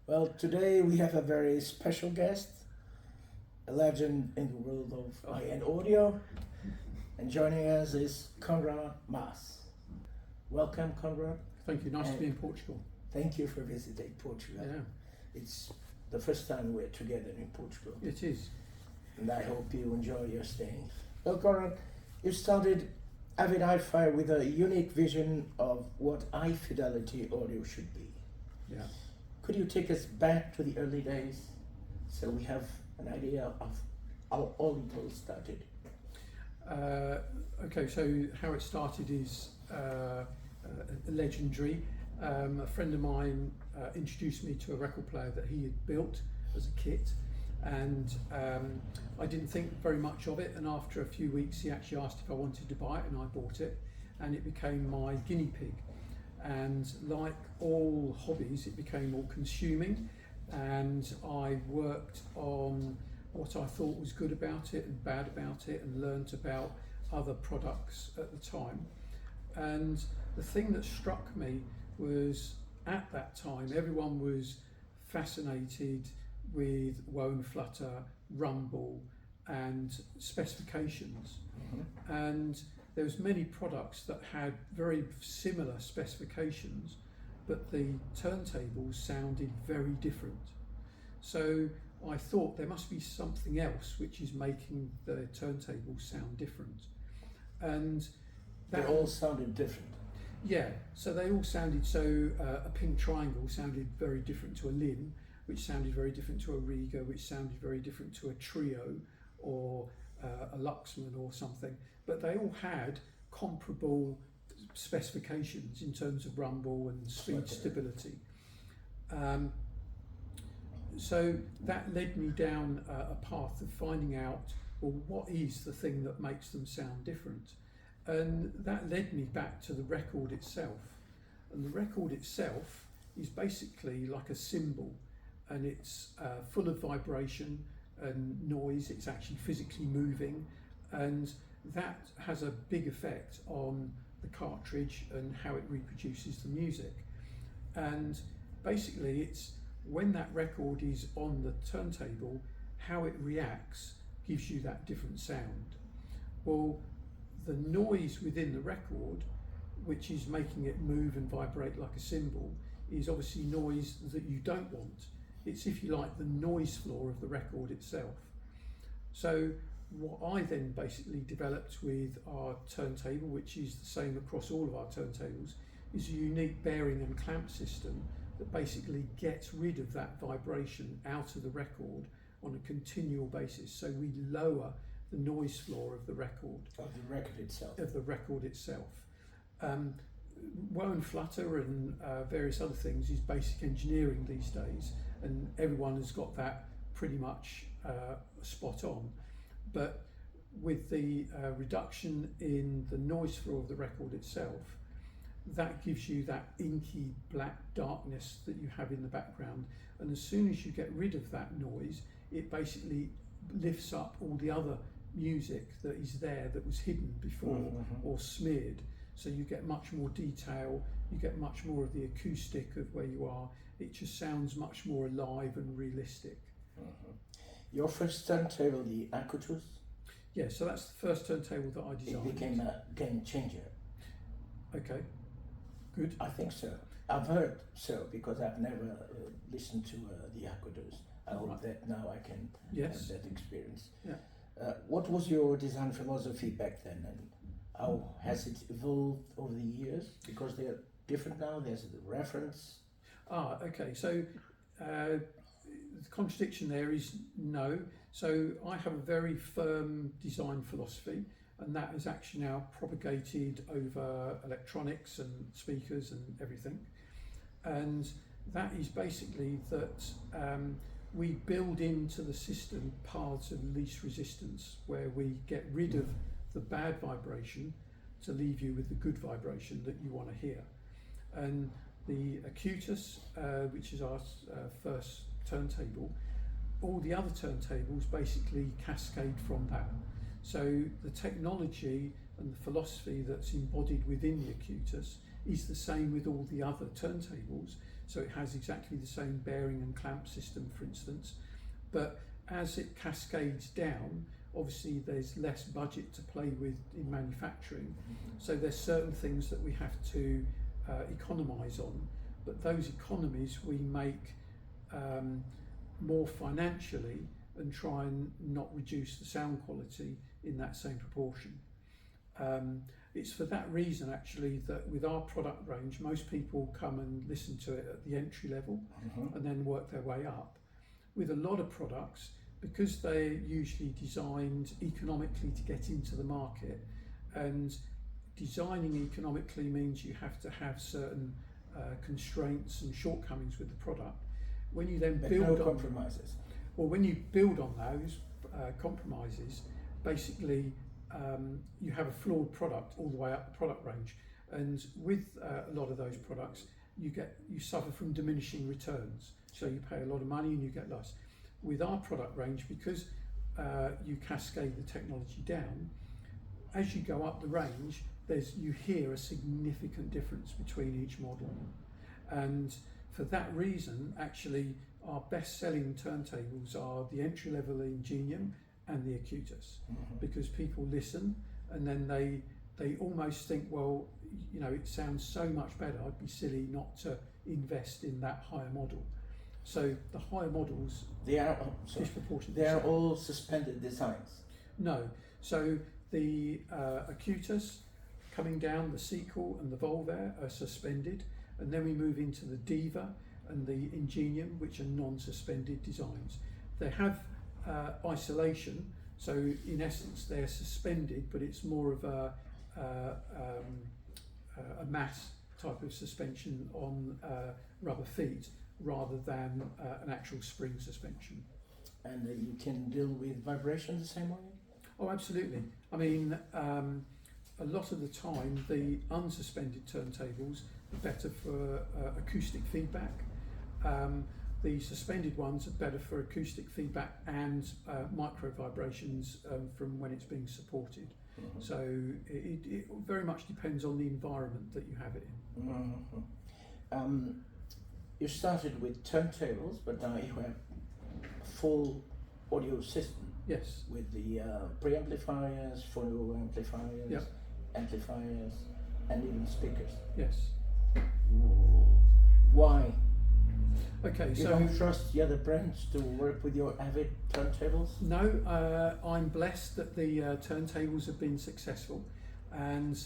Well, today we have a very special guest, a legend in the world of high-end audio, and joining us is Conrad MAS. Welcome, Conrad. Thank you. Nice to be in Portugal. Thank you for visiting Portugal. Yeah, It's the first time we're together in Portugal, it is. and I hope you enjoy your stay. Well, Conrad, you started AVID Hi-Fi with a unique vision of what high-fidelity audio should be. Yeah. Could you take us back to the early days so we have an idea of how all it all started? Okay, so how it started is legendary. A friend of mine introduced me to a record player that he had built as a kit, and I didn't think very much of it, and after a few weeks he actually asked if I wanted to buy it, and I bought it, and it became my guinea pig. And like all hobbies, it became all consuming, and I worked on what I thought was good about it and bad about it, and learnt about other products at the time. And the thing that struck me was, at that time everyone was fascinated with wah and flutter, rumble and specifications. And there was many products that had very similar specifications, but the turntables sounded very different. So I thought there must be something else which is making the turntables sound different. And They all sounded different. yeah, so they all sounded so, a pink triangle sounded very different to a Lin, which sounded very different to a Riga, which sounded very different to a Trio or a Luxman or something, but they all had comparable specifications in terms of rumble and speed stability. So that led me down a path of finding out, well, what is the thing that makes them sound different? And that led me back to the record itself. And the record itself is basically like a cymbal, and it's full of vibration and noise. It's actually physically moving, and that has a big effect on the cartridge and how it reproduces the music. And basically it's when that record is on the turntable, how it reacts gives you that different sound. Well, the noise within the record, which is making it move and vibrate like a cymbal, is obviously noise that you don't want. It's, if you like, the noise floor of the record itself. So what I then basically developed with our turntable, which is the same across all of our turntables, is a unique bearing and clamp system that basically gets rid of that vibration out of the record on a continual basis. So we lower the noise floor of the record. Of the record itself. Of the record itself. Wah and flutter and various other things is basic engineering these days, and everyone has got that pretty much spot on. But with the reduction in the noise floor of the record itself, that gives you that inky black darkness that you have in the background, and as soon as you get rid of that noise, it basically lifts up all the other music that is there that was hidden before or smeared. So you get much more detail, you get much more of the acoustic of where you are. It just sounds much more alive and realistic. Your first turntable, the Akutus, Yeah, so that's the first turntable that I designed. it became a game changer. Okay, good. I think so. I've heard so because I've never listened to the Akutus. I hope that now I can Yes. have that experience. Yeah. What was your design philosophy back then, and how has it evolved over the years? Because they're different now. There's the reference. Okay, so the contradiction there is no. So I have a very firm design philosophy, and that is actually now propagated over electronics and speakers and everything. And that is basically that we build into the system paths of least resistance, where we get rid of the bad vibration to leave you with the good vibration that you want to hear. And the Acutus, which is our first turntable, all the other turntables basically cascade from that. So the technology and the philosophy that's embodied within the Acutus is the same with all the other turntables. So it has exactly the same bearing and clamp system, for instance, but as it cascades down, obviously there's less budget to play with in manufacturing, so there's certain things that we have to economise on, but those economies we make more financially and try and not reduce the sound quality in that same proportion. It's for that reason actually that with our product range, most people come and listen to it at the entry level and then work their way up. With a lot of products, because they're usually designed economically to get into the market, and designing economically means you have to have certain constraints and shortcomings with the product. When you then build on compromises. Well, when you build on those compromises, basically you have a flawed product all the way up the product range, and with a lot of those products you suffer from diminishing returns, so you pay a lot of money and you get less. With our product range, because you cascade the technology down, as you go up the range, you hear a significant difference between each model, and for that reason actually our best-selling turntables are the entry-level Ingenium and the Acutus, because people listen and then they almost think, well, you know, it sounds so much better, I'd be silly not to invest in that higher model. So the higher models, they are disproportionately. They are all suspended designs. No, so the Acutus coming down, the Sequel and the Volvair are suspended, and then we move into the Diva and the Ingenium, which are non-suspended designs. They have isolation, so in essence they're suspended, but it's more of a mass type of suspension on rubber feet rather than an actual spring suspension. And you can deal with vibration the same way? Oh, absolutely. I mean, a lot of the time the unsuspended turntables are better for acoustic feedback. The suspended ones are better for acoustic feedback and micro vibrations from when it's being supported. So it very much depends on the environment that you have it in. You started with turntables, but now you have a full audio system. Yes. With the preamplifiers, phono amplifiers, yep. amplifiers, and even speakers. Yes. Why? Okay, you don't trust the other brands to work with your AVID turntables? No, I'm blessed that the turntables have been successful, and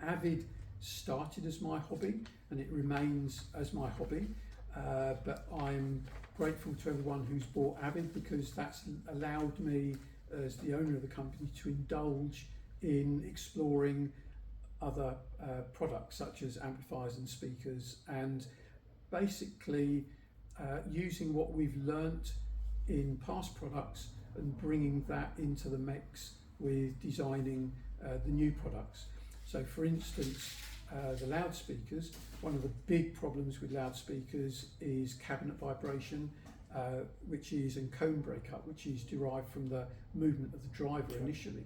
AVID started as my hobby and it remains as my hobby, but I'm grateful to everyone who's bought AVID, because that's allowed me as the owner of the company to indulge in exploring other products such as amplifiers and speakers, and basically using what we've learnt in past products and bringing that into the mix with designing the new products. So for instance, the loudspeakers, one of the big problems with loudspeakers is cabinet vibration, and cone breakup, which is derived from the movement of the driver initially.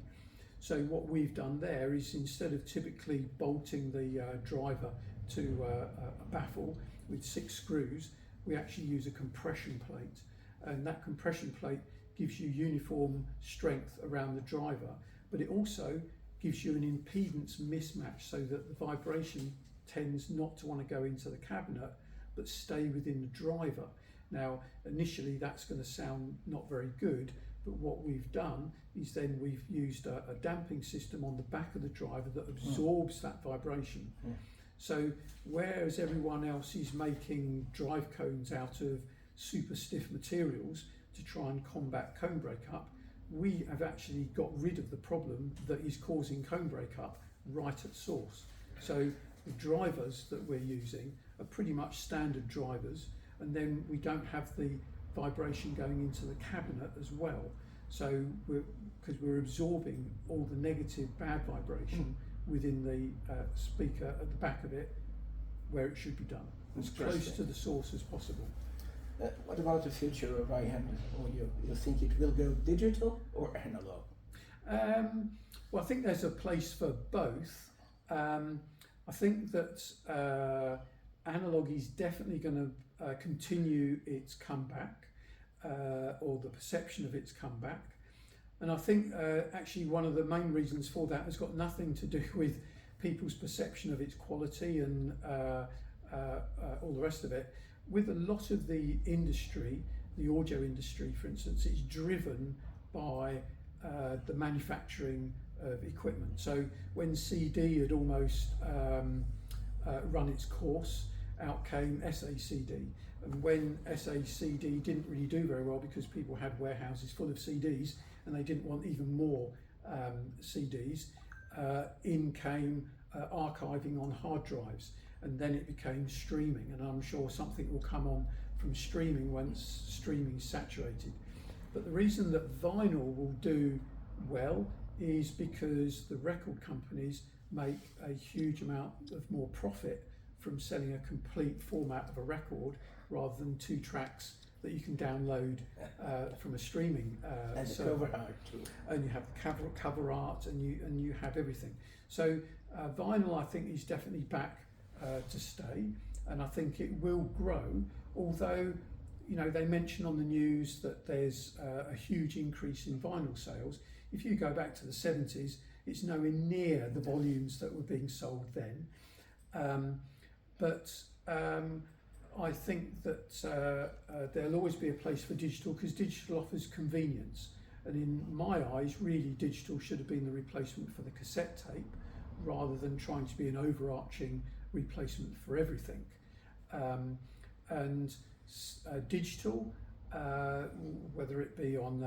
So what we've done there is, instead of typically bolting the driver to a baffle with 6 screws, we actually use a compression plate, and that compression plate gives you uniform strength around the driver, but it also gives you an impedance mismatch, so that the vibration tends not to want to go into the cabinet but stay within the driver. Now initially that's going to sound not very good, but what we've done is then we've used a damping system on the back of the driver that absorbs that vibration. So whereas everyone else is making drive cones out of super stiff materials to try and combat cone breakup, we have actually got rid of the problem that is causing cone breakup right at source. So the drivers that we're using are pretty much standard drivers, and then we don't have the vibration going into the cabinet as well. So because we're absorbing all the negative bad vibration within the speaker at the back of it, where it should be done, as close to the source as possible. What about the future of IM audio? You think it will go digital or analog? Well, I think there's a place for both. I think that analog is definitely going to continue its comeback, or the perception of its comeback. And I think actually one of the main reasons for that has got nothing to do with people's perception of its quality and all the rest of it. With a lot of the industry, the audio industry, for instance, it's driven by the manufacturing of equipment. So when CD had almost run its course, out came SACD. And when SACD didn't really do very well because people had warehouses full of CDs and they didn't want even more CDs, in came archiving on hard drives, and then it became streaming, and I'm sure something will come on from streaming once streaming is saturated. But the reason that vinyl will do well is because the record companies make a huge amount of more profit from selling a complete format of a record rather than 2 tracks that you can download from a streaming and the cover art too. And you have the cover art, and you have everything. So vinyl, I think, is definitely back to stay, and I think it will grow. Although, you know, they mention on the news that there's a huge increase in vinyl sales. If you go back to the 70s, it's nowhere near the volumes that were being sold then. But I think that there'll always be a place for digital, because digital offers convenience. And in my eyes, really, digital should have been the replacement for the cassette tape, rather than trying to be an overarching replacement for everything. Digital, whether it be on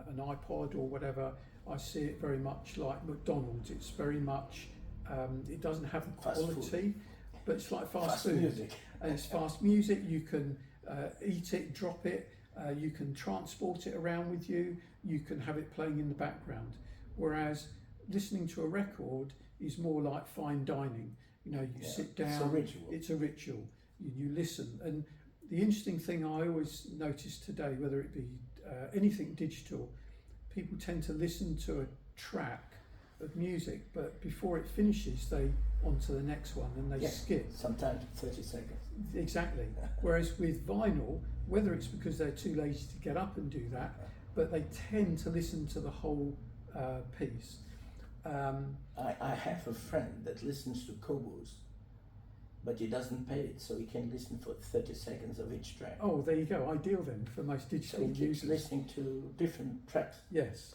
an iPod or whatever, I see it very much like McDonald's. It's very much, it doesn't have the quality, but it's like fast food. Music. And it's fast music. You can eat it, drop it, you can transport it around with you, you can have it playing in the background. Whereas listening to a record is more like fine dining. You know, you sit down, it's a ritual. You listen. And the interesting thing I always notice today, whether it be anything digital, people tend to listen to a track of music, but before it finishes, they on to the next one, and they skip. Sometimes 30 seconds. Exactly. Whereas with vinyl, whether it's because they're too lazy to get up and do that, but they tend to listen to the whole piece. I have a friend that listens to Kobos, but he doesn't pay it, so he can listen for 30 seconds of each track. Oh, there you go. Ideal then for most digital so he keeps users. listening to different tracks. Yes.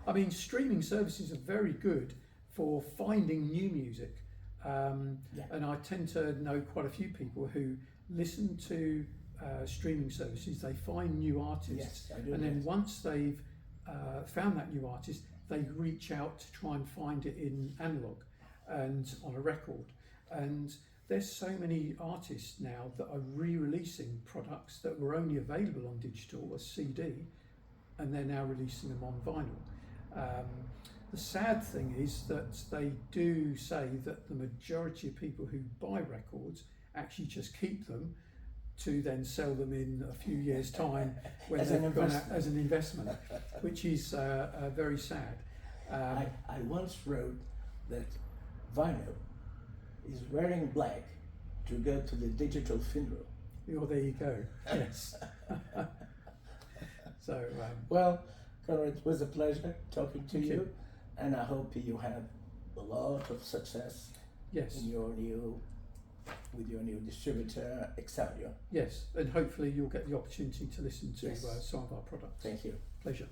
I mean, streaming services are very good for finding new music. And I tend to know quite a few people who listen to streaming services, they find new artists, and then once they've found that new artist, they reach out to try and find it in analog and on a record. And there's so many artists now that are re-releasing products that were only available on digital as CD, and they're now releasing them on vinyl. The sad thing is that they do say that the majority of people who buy records actually just keep them to then sell them in a few years' time when they've gone out as an investment, which is very sad. I once wrote that vinyl is wearing black to go to the digital funeral. Oh, there you go. Yes. So well, Conrad, it was a pleasure talking to you, and I hope you have a lot of success. Yes. In with your new distributor, Excelsior. Yes, and hopefully you'll get the opportunity to listen to some of our products. Thank you. Pleasure.